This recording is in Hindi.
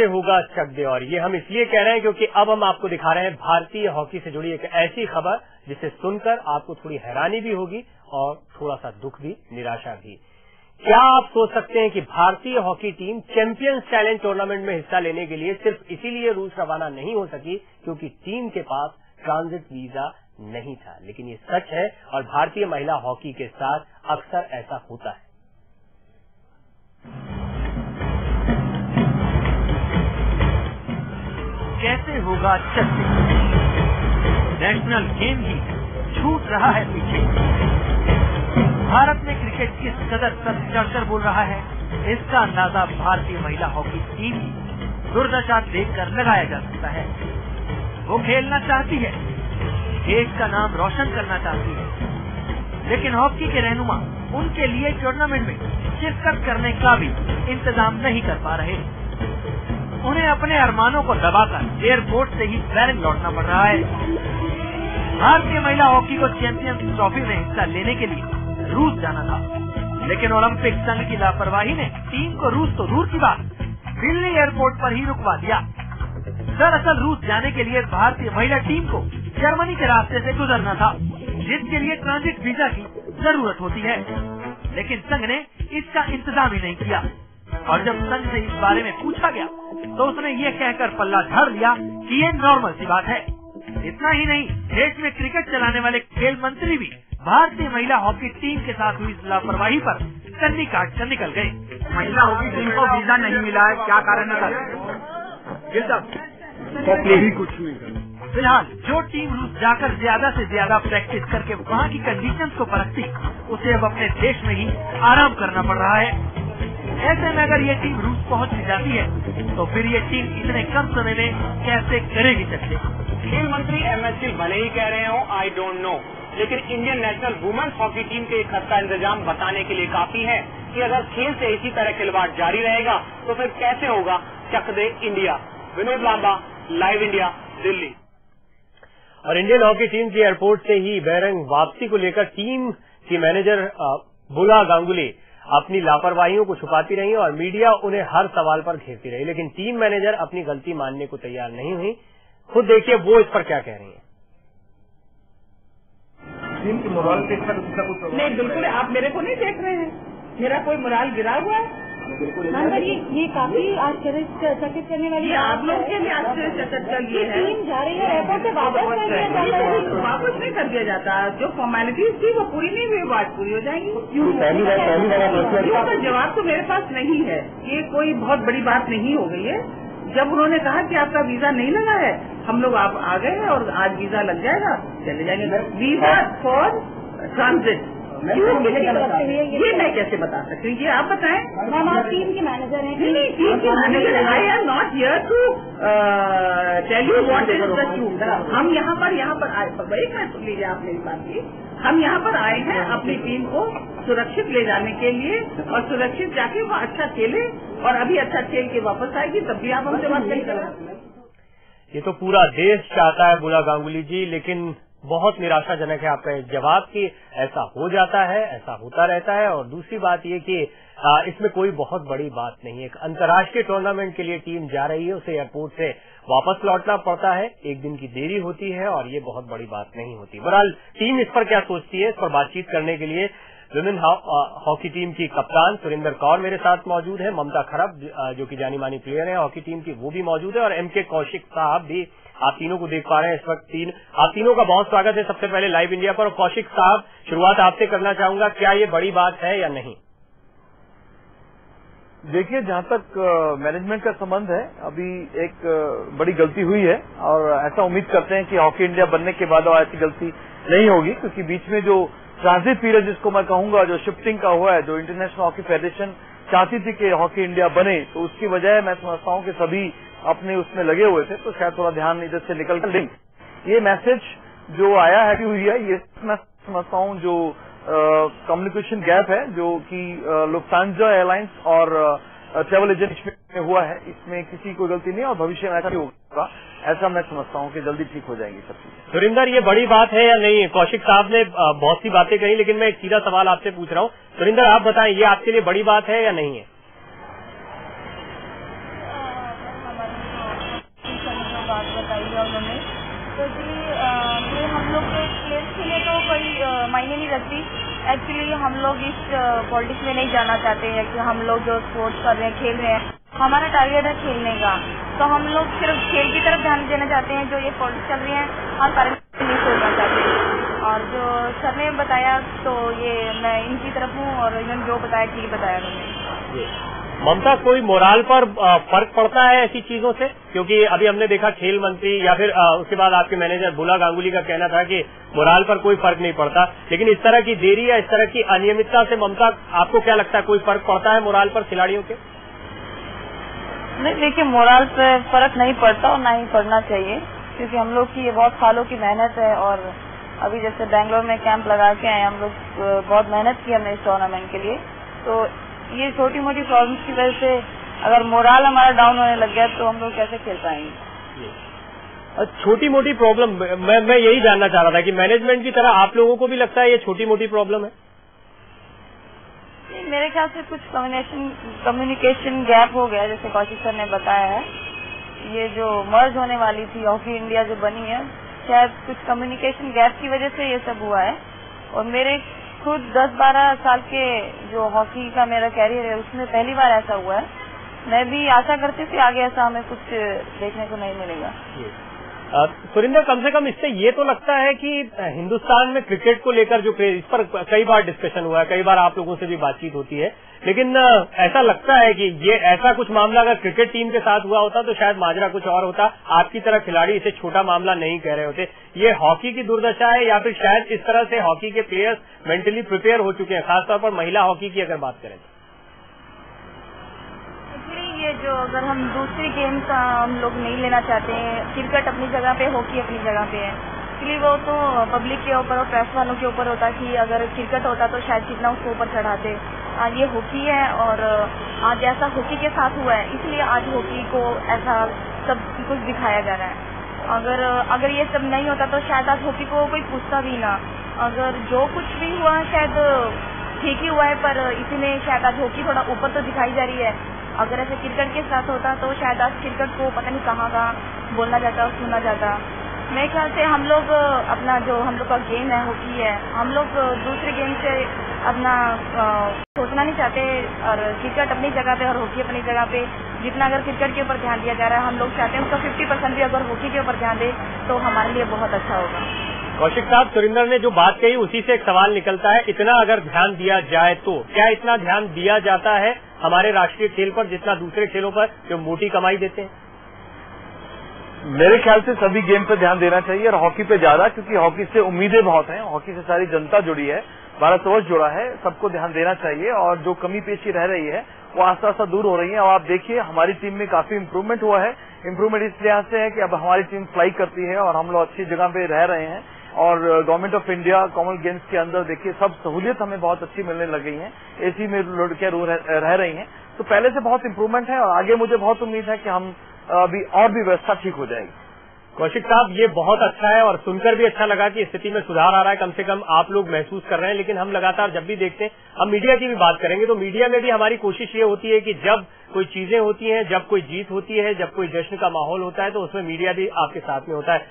कैसे होगा चक दे। और ये हम इसलिए कह रहे हैं क्योंकि अब हम आपको दिखा रहे हैं भारतीय हॉकी से जुड़ी एक ऐसी खबर जिसे सुनकर आपको थोड़ी हैरानी भी होगी और थोड़ा सा दुख भी, निराशा भी। क्या आप सोच सकते हैं कि भारतीय hockey team champions challenge tournament में हिस्सा लेने के लिए सिर्फ इसीलिए रूस रवाना नहीं हो सकी क्योंकि टीम के पास ट्रांजिट वीजा नहीं था। लेकिन ये सच है और भारतीय महिला हॉकी के साथ अक्सर ऐसा होता है। कैसे होगा चक्कर, नेशनल गेम ही छूट रहा है पीछे। भारत में क्रिकेट किस कदर तक चढ़कर बोल रहा है, इसका अंदाजा भारतीय महिला हॉकी टीम की दुर्दशा देखकर लगाया जा सकता है। वो खेलना चाहती है, देश का नाम रोशन करना चाहती है, लेकिन हॉकी के रहनुमा उनके लिए टूर्नामेंट में शिरकत करने का भी इंतजाम नहीं कर पा रहे। उन्हें अपने अरमानों को दबाकर एयरपोर्ट से ही बैरंग लौटना पड़ रहा है। भारतीय महिला हॉकी को चैंपियंस ट्रॉफी में हिस्सा लेने के लिए रूस जाना था, लेकिन ओलंपिक संघ की लापरवाही ने टीम को रूस तो दूर की बात दिल्ली एयरपोर्ट पर ही रुकवा दिया। दरअसल रूस जाने के लिए भारतीय महिला टीम को जर्मनी के रास्ते से गुजरना था, जिसके लिए ट्रांजिट वीजा की जरूरत होती है, लेकिन संघ ने इसका इंतजाम ही नहीं किया। और जब संघ से इस बारे में पूछा गया तो उसने ये कहकर पल्ला झाड़ लिया कि ये नॉर्मल सी बात है। इतना ही नहीं, देश में क्रिकेट चलाने वाले खेल मंत्री भी भारतीय महिला हॉकी टीम के साथ हुई लापरवाही पर कन्नी काट कर निकल गए। महिला हॉकी टीम को वीजा नहीं मिला है, क्या कारण है? कुछ नहीं। फिलहाल जो टीम रूस जाकर ज्यादा से ज्यादा प्रैक्टिस करके वहाँ की कंडीशंस को परखती, उसे अब अपने देश में ही आराम करना पड़ रहा है। ऐसे में अगर ये टीम रूस पहुँच जाती है तो फिर ये टीम इतने कम समय में कैसे करेगी चर्चे। खेल मंत्री एमएस गिल भले ही कह रहे हो आई डोंट नो, लेकिन Indian national women's hockey team के एक हद का इंतजाम बताने के लिए काफी है कि अगर खेल से इसी तरह खिलवाड़ जारी रहेगा तो फिर कैसे होगा Chak De India. Vinod Lamba, live India, Delhi. और इंडियन हॉकी टीम की एयरपोर्ट से ही बैरंग वापसी को लेकर टीम की मैनेजर बुला गांगुली अपनी लापरवाहियों को छुपाती रही और मीडिया उन्हें हर सवाल पर घेरती रही, लेकिन टीम मैनेजर अपनी गलती मानने को तैयार नहीं हुई। खुद देखिए वो इस पर क्या कह रही हैं। टीम की मोराल के साथ उसका कुछ नहीं, बिल्कुल आप मेरे को नहीं देख रहे हैं, मेरा कोई मोराल गिरा हुआ है। ये काफी आश्चर्यचकित करने वाली आप लोग के लिए आश्चर्यचकित कर लिए है। टीम जा रही है एयरपोर्ट से वापस नहीं कर दिया जाता, जो फॉर्मेलिटीज थी वो पूरी नहीं हुई, बात पूरी हो जाएगी। तो जवाब तो मेरे पास नहीं है, ये कोई बहुत बड़ी बात नहीं हो गई है। जब उन्होंने कहा कि आपका वीजा नहीं लगा है, हम लोग आप आ गए हैं और आज वीजा लग जाएगा, चले जाएंगे। वीजा फॉर ट्रांजिट ये मैं कैसे बता सकती हूँ, ये आप बताएं। मैम आप टीम के मैनेजर हैं। नहीं, टीम के manager, I am not here to tell you what is the truth. हम यहाँ पर आए, एक मिनट सुन लीजिए आप मेरी बात की। हम यहाँ पर आए हैं अपनी टीम को सुरक्षित ले जाने के लिए और सुरक्षित जाके वो अच्छा खेले और अभी अच्छा खेल के वापस आएगी, तब भी आप हमसे बात नहीं करें। ये तो पूरा देश चाहता है बुला गांगुली जी, लेकिन बहुत निराशाजनक है आपका जवाब कि ऐसा हो जाता है, ऐसा होता रहता है। और दूसरी बात ये कि इसमें कोई बहुत बड़ी बात नहीं है। एक अंतर्राष्ट्रीय टूर्नामेंट के लिए टीम जा रही है, उसे एयरपोर्ट से वापस लौटना पड़ता है, एक दिन की देरी होती है और ये बहुत बड़ी बात नहीं होती। बहरहाल टीम इस पर क्या सोचती है, इस पर बातचीत करने के लिए विमेन हॉकी टीम की कप्तान सुरिंदर कौर मेरे साथ मौजूद है, ममता खरब जो कि जानी मानी प्लेयर है हॉकी टीम की, वो भी मौजूद है, और एमके कौशिक साहब भी। आप तीनों को देख पा रहे हैं इस वक्त। आप तीनों का बहुत स्वागत है सबसे पहले लाइव इंडिया पर। और कौशिक साहब, शुरुआत आपसे करना चाहूंगा, क्या ये बड़ी बात है या नहीं? देखिए, जहां तक मैनेजमेंट का संबंध है, अभी एक बड़ी गलती हुई है और ऐसा उम्मीद करते हैं कि हॉकी इंडिया बनने के बाद ऐसी गलती नहीं होगी, क्योंकि बीच में जो ट्रांजिट पीरियड जिसको मैं कहूंगा, जो शिफ्टिंग का हुआ है, जो इंटरनेशनल हॉकी फेडरेशन चाहती थी कि हॉकी इंडिया बने, तो उसकी वजह मैं समझता हूं कि सभी अपने उसमें लगे हुए थे, तो शायद थोड़ा ध्यान इधर से निकल कर ये मैसेज जो आया है हुई है, ये मैं समझता हूं जो कम्युनिकेशन गैप है जो कि लुफ्तांजा एयरलाइंस और ट्रेवल एजेंट में हुआ है, इसमें किसी को गलती नहीं और भविष्य में ऐसा नहीं होगा, ऐसा मैं समझता हूं कि जल्दी ठीक हो जाएंगी सब चीजें। सुरिंदर, ये बड़ी बात है या नहीं? कौशिक साहब ने बहुत सी बातें कही, लेकिन मैं एक सीधा सवाल आपसे पूछ रहा हूं। सुरिंदर, आप बताएं, ये आपके लिए बड़ी बात है या नहीं है? तो एक्चुअली हम लोग के खेल के लिए तो कोई मायने नहीं रखती। एक्चुअली हम लोग इस पॉलिटिक्स में नहीं जाना चाहते हैं कि हम लोग जो स्पोर्ट्स कर रहे हैं, खेल रहे हैं, हमारा टारगेट है खेलने का। तो हम लोग सिर्फ खेल की तरफ ध्यान देना चाहते हैं। जो ये पॉलिटिक्स चल रही है और करंट नहीं छोड़ना चाहते। और जो सर ने बताया तो ये मैं इनकी तरफ हूँ और इन्होंने जो बताया ठीक बताया उन्होंने। ममता, कोई मोराल पर फर्क पड़ता है ऐसी चीजों से? क्योंकि अभी हमने देखा खेल मंत्री या फिर उसके बाद आपके मैनेजर बुला गांगुली का कहना था कि मोराल पर कोई फर्क नहीं पड़ता, लेकिन इस तरह की देरी या इस तरह की अनियमितता से ममता, आपको क्या लगता है कोई फर्क पड़ता है मोराल पर खिलाड़ियों के? नहीं, देखिए मोराल पे फर्क नहीं पड़ता और ना ही पड़ना चाहिए, क्योंकि हम लोग की ये बहुत सालों की मेहनत है। और अभी जैसे बेंगलोर में कैंप लगा के आए हम लोग, बहुत मेहनत की हमने इस टूर्नामेंट के लिए। तो ये छोटी मोटी प्रॉब्लम्स की वजह से अगर मोराल हमारा डाउन होने लग गया तो हम लोग कैसे खेल पाएंगे? छोटी मोटी प्रॉब्लम, मैं यही जानना चाह रहा था कि मैनेजमेंट की तरह आप लोगों को भी लगता है ये छोटी मोटी प्रॉब्लम है? मेरे ख्याल से कुछ कम्युनिकेशन गैप हो गया, जैसे कौशिक सर ने बताया है। ये जो मर्ज होने वाली थी हॉकी इंडिया जो बनी है, शायद कुछ कम्युनिकेशन गैप की वजह से ये सब हुआ है। और मेरे खुद 10-12 साल के जो हॉकी का मेरा कैरियर है उसमें पहली बार ऐसा हुआ है। मैं भी आशा करती थी आगे ऐसा हमें कुछ देखने को नहीं मिलेगा। सुरिंदर, कम से कम इससे ये तो लगता है कि हिंदुस्तान में क्रिकेट को लेकर जो क्रेज, इस पर कई बार डिस्कशन हुआ है, कई बार आप लोगों से भी बातचीत होती है, लेकिन ऐसा लगता है कि ये ऐसा कुछ मामला अगर क्रिकेट टीम के साथ हुआ होता तो शायद माजरा कुछ और होता। आपकी तरह खिलाड़ी इसे छोटा मामला नहीं कह रहे होते। ये हॉकी की दुर्दशा है या फिर शायद इस तरह से हॉकी के प्लेयर्स मेंटली प्रिपेयर हो चुके हैं, खासतौर पर महिला हॉकी की अगर बात करें? ये जो अगर हम दूसरी गेम्स हम लोग नहीं लेना चाहते हैं, क्रिकेट अपनी जगह पे, हॉकी अपनी जगह पे है, इसलिए वो तो पब्लिक के ऊपर और प्रेस वालों के ऊपर होता कि अगर क्रिकेट होता तो शायद कितना उसको ऊपर चढ़ाते। आज ये हॉकी है और आज ऐसा हॉकी के साथ हुआ है, इसलिए आज हॉकी को ऐसा सब कुछ दिखाया जा रहा है। अगर ये सब नहीं होता तो शायद आज हॉकी को कोई पूछता भी ना। अगर जो कुछ भी हुआ शायद ठीक ही हुआ है, पर इसीलिए शायद आज हॉकी थोड़ा ऊपर तो दिखाई जा रही है। अगर ऐसे क्रिकेट के साथ होता तो शायद आज क्रिकेट को पता नहीं कहाँ बोलना जाता और सुना जाता। मेरे ख्याल से हम लोग अपना जो हम लोग का गेम है हॉकी है, हम लोग दूसरे गेम से अपना सोचना नहीं चाहते। और क्रिकेट अपनी जगह पे और हॉकी अपनी जगह पे, जितना अगर क्रिकेट के ऊपर ध्यान दिया जा रहा है हम लोग चाहते हैं उसका 50% भी अगर हॉकी के ऊपर ध्यान दे तो हमारे लिए बहुत अच्छा होगा। कौशिक साहब, सुरिंदर ने जो बात कही उसी से एक सवाल निकलता है, इतना अगर ध्यान दिया जाए तो क्या इतना ध्यान दिया जाता है हमारे राष्ट्रीय खेल पर जितना दूसरे खेलों पर जो मोटी कमाई देते हैं? मेरे ख्याल से सभी गेम पे ध्यान देना चाहिए और हॉकी पे ज्यादा, क्योंकि हॉकी से उम्मीदें बहुत हैं, हॉकी से सारी जनता जुड़ी है, भारतवर्ष जुड़ा है, सबको ध्यान देना चाहिए। और जो कमी पेशी रह रही है वो आस्ता आस्ता दूर हो रही है। और आप देखिए हमारी टीम में काफी इम्प्रूवमेंट हुआ है। इम्प्रूवमेंट इस लिहाज से है कि अब हमारी टीम फ्लाई करती है और हम लोग अच्छी जगह पे रह रहे हैं। और government of India Commonwealth games के अंदर देखिए सब सहूलियत हमें बहुत अच्छी मिलने लग गई है। एसी में लड़कियां रह रही हैं, तो पहले से बहुत इम्प्रूवमेंट है और आगे मुझे बहुत उम्मीद है कि हम अभी और भी व्यवस्था ठीक हो जाएगी। कौशिक साहब, ये बहुत अच्छा है और सुनकर भी अच्छा लगा कि स्थिति में सुधार आ रहा है, कम से कम आप लोग महसूस कर रहे हैं। लेकिन हम लगातार जब भी देखते हैं, हम मीडिया की भी बात करेंगे तो मीडिया में भी हमारी कोशिश ये होती है कि जब कोई चीजें होती हैं, जब कोई जीत होती है, जब कोई जश्न का माहौल होता है तो उसमें मीडिया भी आपके साथ में होता है।